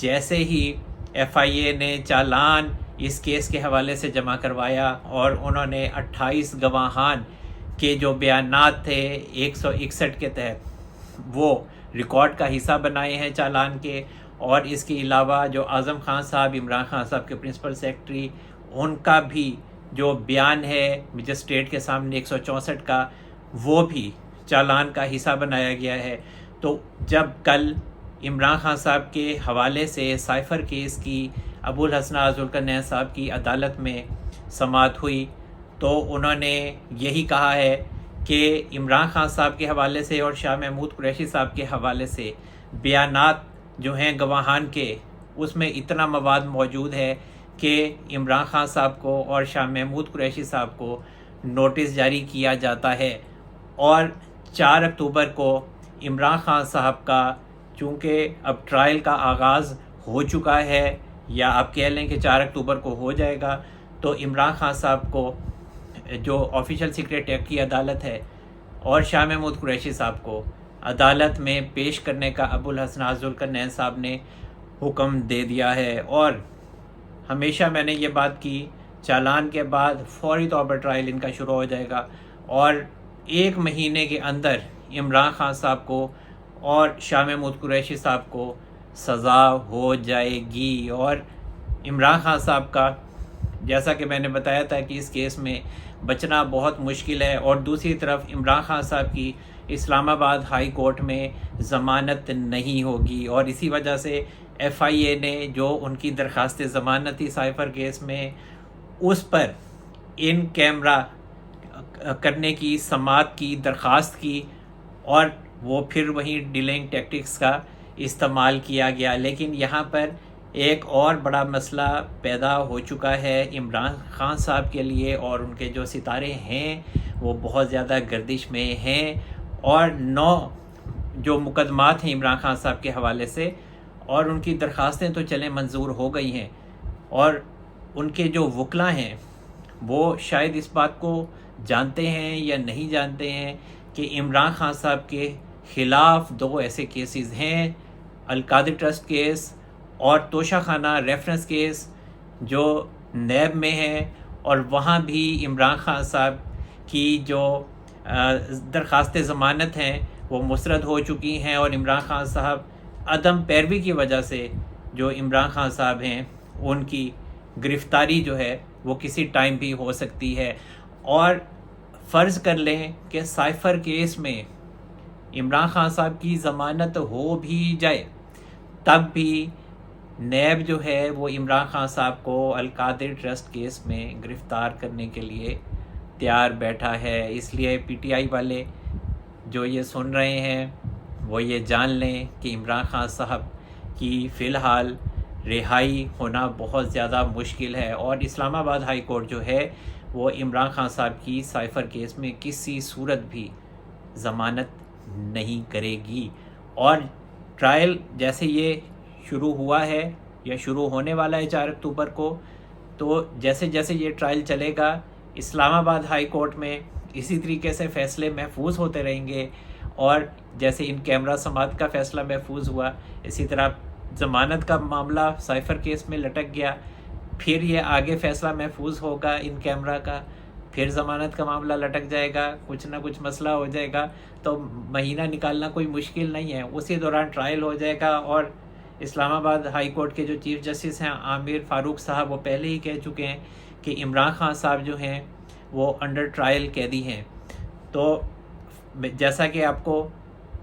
جیسے ہی ایف آئی اے نے چالان اس کیس کے حوالے سے جمع کروایا اور انہوں نے 28 گواہان کے جو بیانات تھے 161 کے تحت وہ ریکارڈ کا حصہ بنائے ہیں چالان کے، اور اس کے علاوہ جو اعظم خان صاحب، عمران خان صاحب کے پرنسپل سیکرٹری، ان کا بھی جو بیان ہے مجسٹریٹ کے سامنے 164 کا، وہ بھی چالان کا حصہ بنایا گیا ہے۔ تو جب کل عمران خان صاحب کے حوالے سے سائفر کیس کی ابوالحسناء ذوالقرنین صاحب کی عدالت میں سماعت ہوئی تو انہوں نے یہی کہا ہے کہ عمران خان صاحب کے حوالے سے اور شاہ محمود قریشی صاحب کے حوالے سے بیانات جو ہیں گواہان کے، اس میں اتنا مواد موجود ہے کہ عمران خان صاحب کو اور شاہ محمود قریشی صاحب کو نوٹس جاری کیا جاتا ہے، اور 4 اکتوبر کو عمران خان صاحب کا چونکہ اب ٹرائل کا آغاز ہو چکا ہے، یا آپ کہہ لیں کہ 4 اکتوبر کو ہو جائے گا، تو عمران خان صاحب کو جو آفیشل سیکریٹ ایکٹ کی عدالت ہے اور شاہ محمود قریشی صاحب کو عدالت میں پیش کرنے کا ابوالحسناء ذوالقرنین صاحب نے حکم دے دیا ہے۔ اور ہمیشہ میں نے یہ بات کی، چالان کے بعد فوری طور پر ٹرائل ان کا شروع ہو جائے گا، اور 1 مہینے کے اندر عمران خان صاحب کو اور شاہ محمود قریشی صاحب کو سزا ہو جائے گی۔ اور عمران خان صاحب کا جیسا کہ میں نے بتایا تھا کہ اس کیس میں بچنا بہت مشکل ہے، اور دوسری طرف عمران خان صاحب کی اسلام آباد ہائی کورٹ میں ضمانت نہیں ہوگی، اور اسی وجہ سے ایف آئی اے نے جو ان کی درخواست ضمانت تھی سائفر کیس میں، اس پر ان کیمرہ کرنے کی سماعت کی درخواست کی، اور وہ پھر وہیں ڈیلنگ ٹیکٹکس کا استعمال کیا گیا۔ لیکن یہاں پر ایک اور بڑا مسئلہ پیدا ہو چکا ہے عمران خان صاحب کے لیے، اور ان کے جو ستارے ہیں وہ بہت زیادہ گردش میں ہیں، اور 9 جو مقدمات ہیں عمران خان صاحب کے حوالے سے، اور ان کی درخواستیں تو چلیں منظور ہو گئی ہیں، اور ان کے جو وکلاء ہیں وہ شاید اس بات کو جانتے ہیں یا نہیں جانتے ہیں کہ عمران خان صاحب کے خلاف 2 ایسے کیسز ہیں، القادر ٹرسٹ کیس اور توشہ خانہ ریفرنس کیس، جو نیب میں ہے، اور وہاں بھی عمران خان صاحب کی جو درخواست ضمانت ہیں وہ مسترد ہو چکی ہیں، اور عمران خان صاحب عدم پیروی کی وجہ سے جو عمران خان صاحب ہیں ان کی گرفتاری جو ہے وہ کسی ٹائم بھی ہو سکتی ہے۔ اور فرض کر لیں کہ سائفر کیس میں عمران خان صاحب کی ضمانت ہو بھی جائے، تب بھی نیب جو ہے وہ عمران خان صاحب کو القادر ٹرسٹ کیس میں گرفتار کرنے کے لیے تیار بیٹھا ہے۔ اس لیے پی ٹی آئی والے جو یہ سن رہے ہیں وہ یہ جان لیں کہ عمران خان صاحب کی فی الحال رہائی ہونا بہت زیادہ مشکل ہے، اور اسلام آباد ہائی کورٹ جو ہے وہ عمران خان صاحب کی سائفر کیس میں کسی صورت بھی ضمانت نہیں کرے گی۔ اور ٹرائل جیسے یہ شروع ہوا ہے یا شروع ہونے والا ہے 4 اکتوبر کو، تو جیسے جیسے یہ ٹرائل چلے گا اسلام آباد ہائی کورٹ میں اسی طریقے سے فیصلے محفوظ ہوتے رہیں گے، اور جیسے ان کیمرہ سماعت کا فیصلہ محفوظ ہوا، اسی طرح ضمانت کا معاملہ سائفر کیس میں لٹک گیا، پھر یہ آگے فیصلہ محفوظ ہوگا ان کیمرہ کا، پھر ضمانت کا معاملہ لٹک جائے گا، کچھ نہ کچھ مسئلہ ہو جائے گا، تو مہینہ نکالنا کوئی مشکل نہیں ہے، اسی دوران ٹرائل ہو جائے گا۔ اور اسلام آباد ہائی کورٹ کے جو چیف جسٹس ہیں عامر فاروق صاحب، وہ پہلے ہی کہہ چکے ہیں کہ عمران خان صاحب جو ہیں وہ انڈر ٹرائل قیدی ہیں۔ تو جیسا کہ آپ کو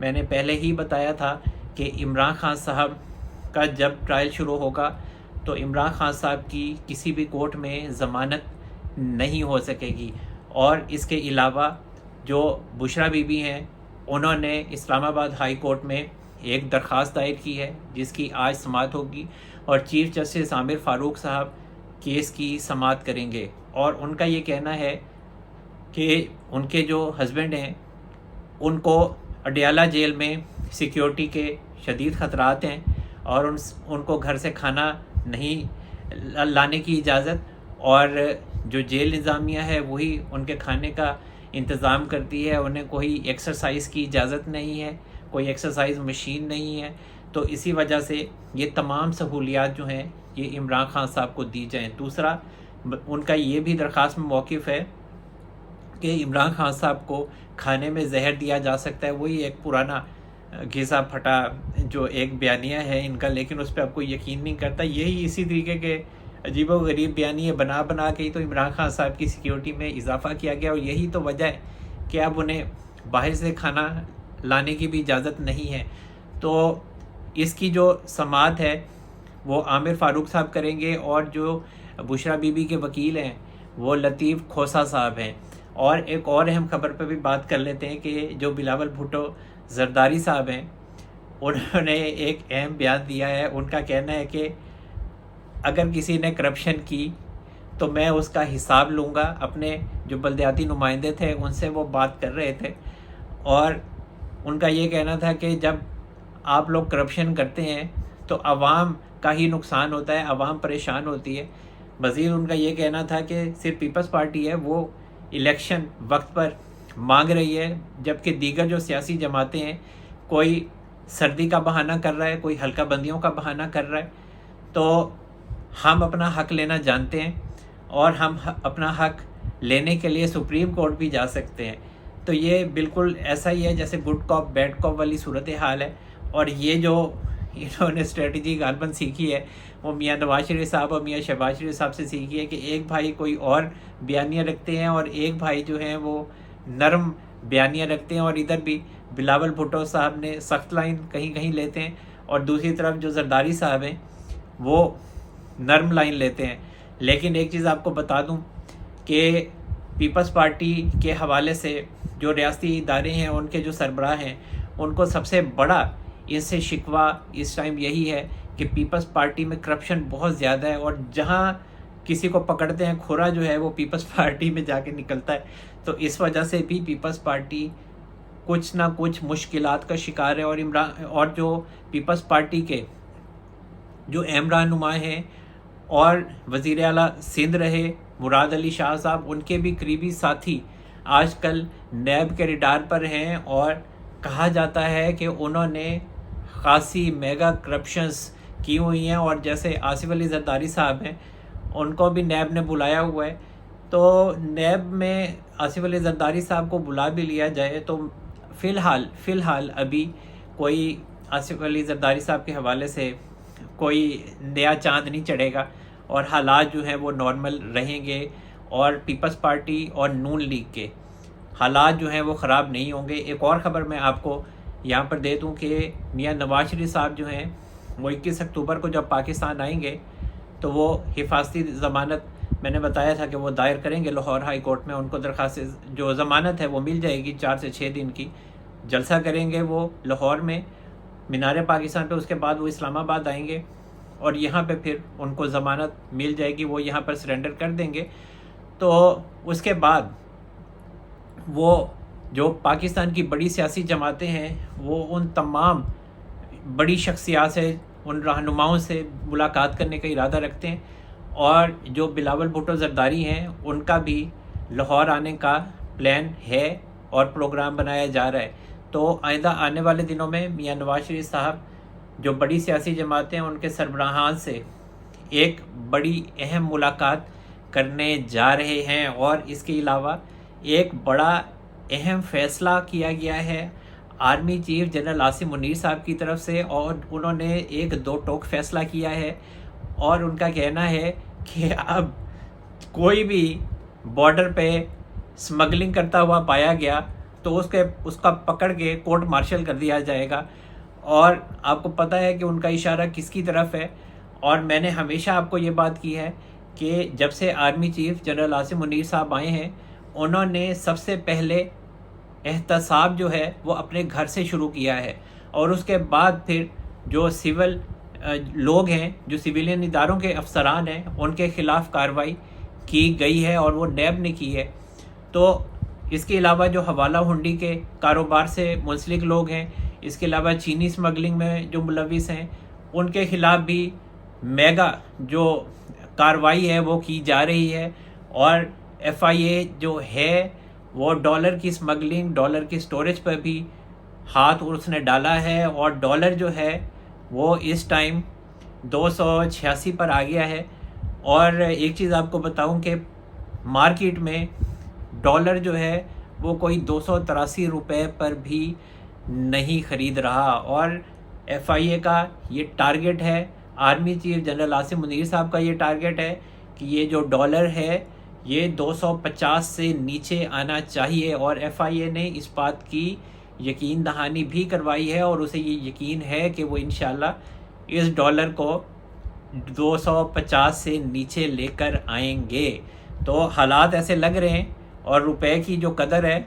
میں نے پہلے ہی بتایا تھا کہ عمران خان صاحب کا جب ٹرائل شروع ہوگا تو عمران خان صاحب کی کسی بھی کورٹ میں ضمانت نہیں ہو سکے گی۔ اور اس کے علاوہ جو بشرا بی بی ہیں، انہوں نے اسلام آباد ہائی کورٹ میں ایک درخواست دائر کی ہے جس کی آج سماعت ہوگی، اور چیف جسٹس عامر فاروق صاحب کیس کی سماعت کریں گے، اور ان کا یہ کہنا ہے کہ ان کے جو ہسبینڈ ہیں ان کو اڈیالہ جیل میں سیکیورٹی کے شدید خطرات ہیں، اور ان کو گھر سے کھانا نہیں لانے کی اجازت، اور جو جیل انتظامیہ ہے وہی ان کے کھانے کا انتظام کرتی ہے، انہیں کوئی ایکسرسائز کی اجازت نہیں ہے، کوئی ایکسرسائز مشین نہیں ہے۔ تو اسی وجہ سے یہ تمام سہولیات جو ہیں یہ عمران خان صاحب کو دی جائیں۔ دوسرا ان کا یہ بھی درخواست میں موقف ہے کہ عمران خان صاحب کو کھانے میں زہر دیا جا سکتا ہے۔ وہی ایک پرانا گھسا پھٹا جو ایک بیانیہ ہے ان کا، لیکن اس پہ اب کوئی یقین نہیں کرتا۔ یہی اسی طریقے کے عجیب و غریب بیانیے بنا کے ہی تو عمران خان صاحب کی سیکیورٹی میں اضافہ کیا گیا، اور یہی تو وجہ ہے کہ اب انہیں باہر سے کھانا لانے کی بھی اجازت نہیں ہے۔ تو اس کی جو سماعت ہے وہ عامر فاروق صاحب کریں گے، اور جو بشرا بی بی کے وکیل ہیں وہ لطیف کھوسا صاحب ہیں۔ اور ایک اور اہم خبر پہ بھی بات کر لیتے ہیں کہ جو بلاول بھٹو زرداری صاحب ہیں انہوں نے ایک اہم بیان دیا ہے۔ ان کا کہنا ہے کہ اگر کسی نے کرپشن کی تو میں اس کا حساب لوں گا۔ اپنے جو بلدیاتی نمائندے تھے ان سے وہ بات کر رہے تھے، اور ان کا یہ کہنا تھا کہ جب آپ لوگ کرپشن کرتے ہیں تو عوام کا ہی نقصان ہوتا ہے، عوام پریشان ہوتی ہے۔ مزید ان کا یہ کہنا تھا کہ صرف پیپلز پارٹی ہے وہ الیکشن وقت پر مانگ رہی ہے، جبکہ دیگر جو سیاسی جماعتیں ہیں کوئی سردی کا بہانہ کر رہا ہے، کوئی حلقہ بندیوں کا بہانہ کر رہا ہے۔ تو ہم اپنا حق لینا جانتے ہیں، اور ہم اپنا حق لینے کے لیے سپریم کورٹ بھی جا سکتے ہیں۔ تو یہ بالکل ایسا ہی ہے جیسے گڈ کاپ بیڈ کاپ والی صورتحال ہے، اور یہ جو انہوں نے اسٹریٹجی غالباً سیکھی ہے وہ میاں نواز شریف صاحب اور میاں شہباز شریف صاحب سے سیکھی ہے کہ ایک بھائی کوئی اور بیانیہ رکھتے ہیں اور ایک بھائی جو ہیں وہ نرم بیانیہ رکھتے ہیں، اور ادھر بھی بلاول بھٹو صاحب نے سخت لائن کہیں کہیں لیتے ہیں، اور دوسری طرف جو زرداری صاحب ہیں وہ نرم لائن لیتے ہیں۔ لیکن ایک چیز آپ کو بتا دوں کہ پیپلز پارٹی کے حوالے سے جو ریاستی ادارے ہیں ان کے جو سربراہ ہیں ان کو سب سے بڑا اس سے شکوہ اس ٹائم یہی ہے کہ پیپلز پارٹی میں کرپشن بہت زیادہ ہے، اور جہاں کسی کو پکڑتے ہیں کھورا جو ہے وہ پیپلز پارٹی میں جا کے نکلتا ہے۔ تو اس وجہ سے بھی پیپلز پارٹی کچھ نہ کچھ مشکلات کا شکار ہے، اور جو پیپلز پارٹی کے جو اہم رہنما ہیں اور وزیر اعلیٰ سندھ رہے مراد علی شاہ صاحب، ان کے بھی قریبی ساتھی آج کل نیب کے ریڈار پر ہیں، اور کہا جاتا ہے کہ انہوں نے خاصی میگا کرپشنز کی ہوئی ہیں، اور جیسے آصف علی زرداری صاحب ہیں ان کو بھی نیب نے بلایا ہوا ہے۔ تو نیب میں آصف علی زرداری صاحب کو بلا بھی لیا جائے تو فی الحال ابھی کوئی آصف علی زرداری صاحب کے حوالے سے کوئی نیا چاند نہیں چڑھے گا، اور حالات جو ہیں وہ نارمل رہیں گے، اور پیپلز پارٹی اور نون لیگ کے حالات جو ہیں وہ خراب نہیں ہوں گے۔ ایک اور خبر میں آپ کو یہاں پر دے دوں کہ میاں نواز شریف صاحب جو ہیں وہ 21 اکتوبر کو جب پاکستان آئیں گے تو وہ حفاظتی ضمانت میں نے بتایا تھا کہ وہ دائر کریں گے لاہور ہائی کورٹ میں۔ ان کو درخواست جو ضمانت ہے وہ مل جائے گی 4 سے 6 دن کی۔ جلسہ کریں گے وہ لاہور میں مینار پاکستان پہ، اس کے بعد وہ اسلام آباد آئیں گے، اور یہاں پہ پھر ان کو ضمانت مل جائے گی، وہ یہاں پر سرنڈر کر دیں گے۔ تو اس کے بعد وہ جو پاکستان کی بڑی سیاسی جماعتیں ہیں وہ ان تمام بڑی شخصیات سے، ان رہنماؤں سے ملاقات کرنے کا ارادہ رکھتے ہیں، اور جو بلاول بھٹو زرداری ہیں ان کا بھی لاہور آنے کا پلان ہے اور پروگرام بنایا جا رہا ہے۔ تو آئندہ آنے والے دنوں میں میاں نواز شریف صاحب جو بڑی سیاسی جماعتیں ہیں ان کے سربراہان سے ایک بڑی اہم ملاقات کرنے جا رہے ہیں، اور اس کے علاوہ ایک بڑا اہم فیصلہ کیا گیا ہے army chief general Asim Munir صاحب کی طرف سے، اور انہوں نے ایک 2 ٹوک فیصلہ کیا ہے، اور ان کا کہنا ہے کہ اب کوئی بھی بارڈر پہ سمگلنگ کرتا ہوا پایا گیا تو اس کا پکڑ کے کورٹ مارشل کر دیا جائے گا۔ اور آپ کو پتہ ہے کہ ان کا اشارہ کس کی طرف ہے، اور میں نے ہمیشہ آپ کو یہ بات کی ہے کہ جب سے army chief general Asim Munir صاحب آئے ہیں انہوں نے سب سے پہلے احتساب جو ہے وہ اپنے گھر سے شروع کیا ہے، اور اس کے بعد پھر جو سول لوگ ہیں، جو سویلین اداروں کے افسران ہیں، ان کے خلاف کارروائی کی گئی ہے، اور وہ نیب نے کی ہے۔ تو اس کے علاوہ جو حوالہ ہنڈی کے کاروبار سے منسلک لوگ ہیں، اس کے علاوہ چینی سمگلنگ میں جو ملوث ہیں، ان کے خلاف بھی میگا جو کارروائی ہے وہ کی جا رہی ہے، اور ایف آئی اے جو ہے وہ ڈالر کی سمگلنگ، ڈالر کی سٹوریج پر بھی ہاتھ اس نے ڈالا ہے، اور ڈالر جو ہے وہ اس ٹائم 286 پر آ گیا ہے. اور ایک چیز آپ کو بتاؤں کہ مارکیٹ میں ڈالر جو ہے وہ کوئی 283 روپے پر بھی نہیں خرید رہا. اور ایف آئی اے کا یہ ٹارگٹ ہے، army chief general Asim Munir صاحب کا یہ ٹارگٹ ہے کہ یہ جو ڈالر ہے یہ 250 سے نیچے آنا چاہیے. اور ایف آئی اے نے اس بات کی یقین دہانی بھی کروائی ہے اور اسے یہ یقین ہے کہ وہ انشاءاللہ اس ڈالر کو 250 سے نیچے لے کر آئیں گے. تو حالات ایسے لگ رہے ہیں اور روپے کی جو قدر ہے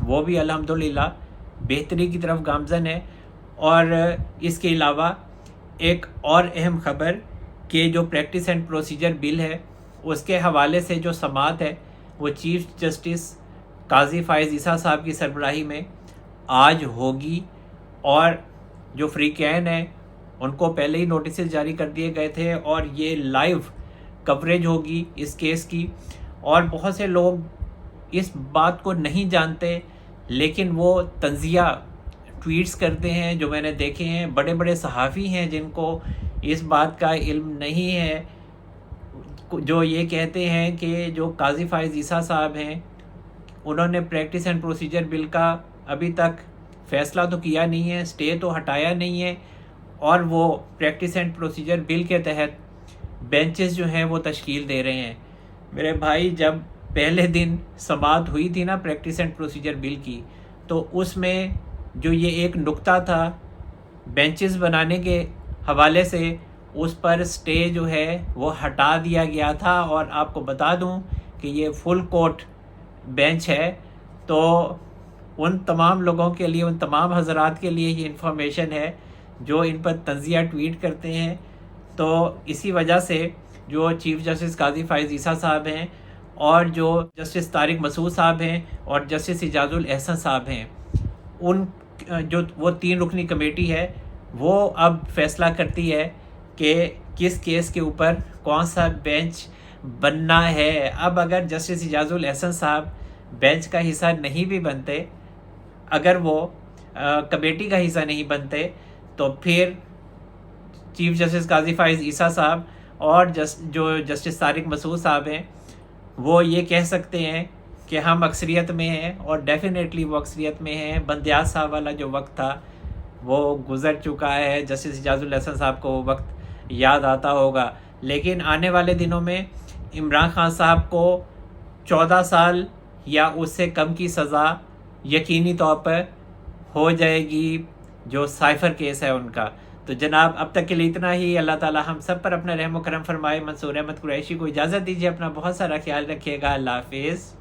وہ بھی الحمدللہ بہتری کی طرف گامزن ہے. اور اس کے علاوہ ایک اور اہم خبر کہ جو پریکٹس اینڈ پروسیجر بل ہے اس کے حوالے سے جو سماعت ہے وہ چیف جسٹس قاضی فائز عیسیٰ صاحب کی سربراہی میں آج ہوگی. اور جو فریقین ہیں ان کو پہلے ہی نوٹسز جاری کر دیے گئے تھے اور یہ لائیو کوریج ہوگی اس کیس کی. اور بہت سے لوگ اس بات کو نہیں جانتے لیکن وہ تنزیہ ٹویٹس کرتے ہیں جو میں نے دیکھے ہیں. بڑے بڑے صحافی ہیں جن کو اس بات کا علم نہیں ہے، جو یہ کہتے ہیں کہ جو قاضی فائز عیسیٰ صاحب ہیں انہوں نے پریکٹس اینڈ پروسیجر بل کا ابھی تک فیصلہ تو کیا نہیں ہے، اسٹے تو ہٹایا نہیں ہے، اور وہ پریکٹس اینڈ پروسیجر بل کے تحت بینچز جو ہیں وہ تشکیل دے رہے ہیں. میرے بھائی جب پہلے دن سماعت ہوئی تھی نا پریکٹس اینڈ پروسیجر بل کی، تو اس میں جو یہ ایک نقطہ تھا بینچز بنانے کے حوالے سے، اس پر سٹے جو ہے وہ ہٹا دیا گیا تھا. اور آپ کو بتا دوں کہ یہ فل کورٹ بینچ ہے. تو ان تمام لوگوں کے لیے، ان تمام حضرات کے لیے یہ انفارمیشن ہے جو ان پر تنزیہ ٹویٹ کرتے ہیں. تو اسی وجہ سے جو چیف جسٹس قاضی فائز عیسیٰ صاحب ہیں اور جو جسٹس طارق مسعود صاحب ہیں اور جسٹس اعجاز الاحسن صاحب ہیں، ان جو وہ 3 رکنی کمیٹی ہے وہ اب فیصلہ کرتی ہے کہ کس کیس کے اوپر کون سا بینچ بننا ہے. اب اگر جسٹس اعجاز الاحسن صاحب بینچ کا حصہ نہیں بھی بنتے، اگر وہ کمیٹی کا حصہ نہیں بنتے، تو پھر چیف جسٹس قاضی فائز عیسیٰ صاحب اور جو جسٹس طارق مسعود صاحب ہیں وہ یہ کہہ سکتے ہیں کہ ہم اکثریت میں ہیں، اور ڈیفینیٹلی وہ اکثریت میں ہیں. بندیاز صاحب والا جو وقت تھا وہ گزر چکا ہے. جسٹس اعجاز الاحسن صاحب کو وہ وقت یاد آتا ہوگا. لیکن آنے والے دنوں میں عمران خان صاحب کو 14 سال یا اس سے کم کی سزا یقینی طور پر ہو جائے گی، جو سائفر کیس ہے ان کا. تو جناب اب تک کے لیے اتنا ہی. اللہ تعالی ہم سب پر اپنا رحم و کرم فرمائے. منصور احمد قریشی کو اجازت دیجیے. اپنا بہت سارا خیال رکھیے گا. اللہ حافظ.